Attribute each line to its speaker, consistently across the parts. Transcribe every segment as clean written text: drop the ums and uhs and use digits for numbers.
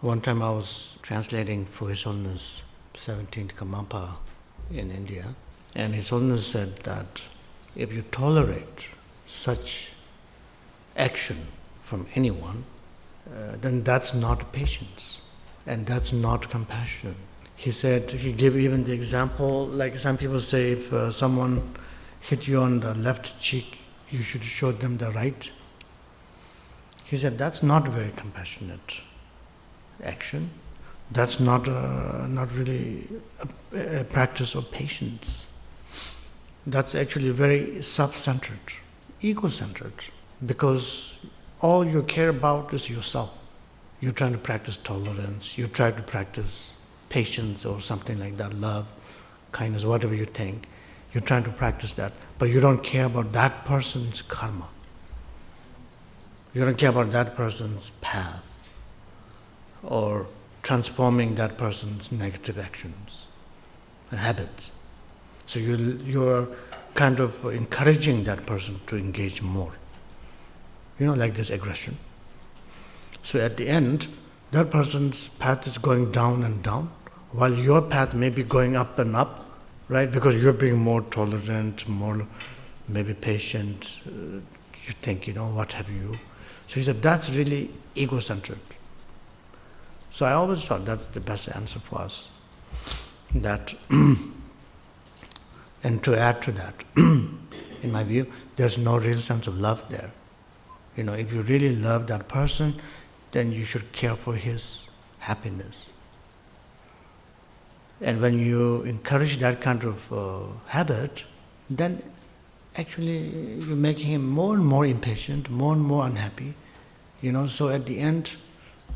Speaker 1: One time I was translating for His Holiness 17th Karmapa in India, and His Holiness said that if you tolerate such action from anyone, then that's not patience, and that's not compassion. He said, he gave even the example, like some people say, if someone hit you on the left cheek, you should show them the right. He said, that's not very compassionate action. That's not really a practice of patience. That's actually very self-centered, ego-centered, because all you care about is yourself. You're trying to practice tolerance, you try to practice patience or something like that, love, kindness, whatever you think. You're trying to practice that, but you don't care about that person's karma. You don't care about that person's path or transforming that person's negative actions and habits. So you're kind of encouraging that person to engage more. Like this aggression. So at the end, that person's path is going down and down, while your path may be going up and up, right? Because you're being more tolerant, more maybe patient, you think, what have you. So he said, that's really ego-centered. So I always thought that's the best answer for us. That, and to add to that, in my view, there's no real sense of love there. If you really love that person, then you should care for his happiness. And when you encourage that kind of habit, then actually you're making him more and more impatient, more and more unhappy. So at the end,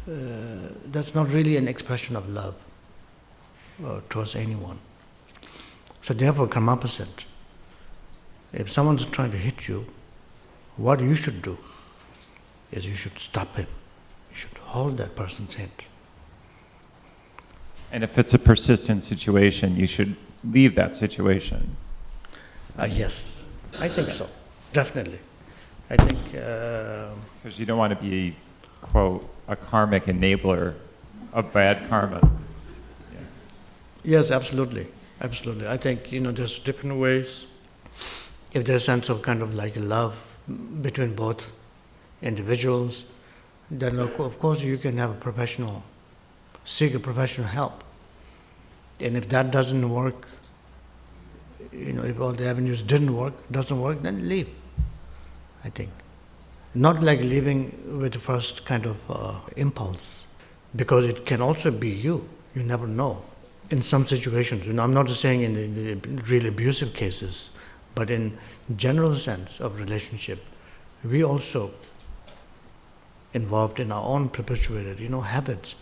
Speaker 1: that's not really an expression of love towards anyone. So therefore, Karmapa said, if someone's trying to hit you, what you should do is you should stop him. You should hold that person's hand.
Speaker 2: And if it's a persistent situation, you should leave that situation.
Speaker 1: Yes, I think so. Definitely. I think...
Speaker 2: Because you don't want to be, quote, a karmic enabler of bad karma. Yeah.
Speaker 1: Yes, absolutely. Absolutely. I think, there's different ways. If there's a sense of kind of like love between both individuals, then of course you can have seek a professional help. And if that doesn't work, if all the avenues doesn't work, then leave, I think. Not like leaving with the first kind of impulse, because it can also be you. You never know. In some situations, I'm not just saying in the really abusive cases, but in general sense of relationship, we also involved in our own perpetuated, habits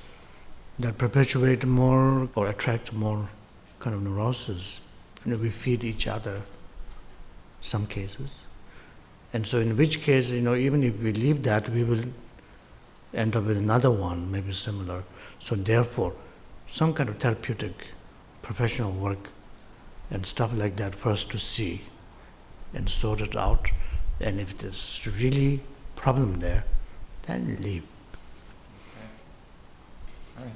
Speaker 1: that perpetuate more or attract more kind of neurosis. We feed each other, some cases. And so in which case, even if we leave that, we will end up with another one, maybe similar. So therefore, some kind of therapeutic, professional work and stuff like that first to see and sort it out. And if there's really problem there, then leave.
Speaker 2: Okay. All right.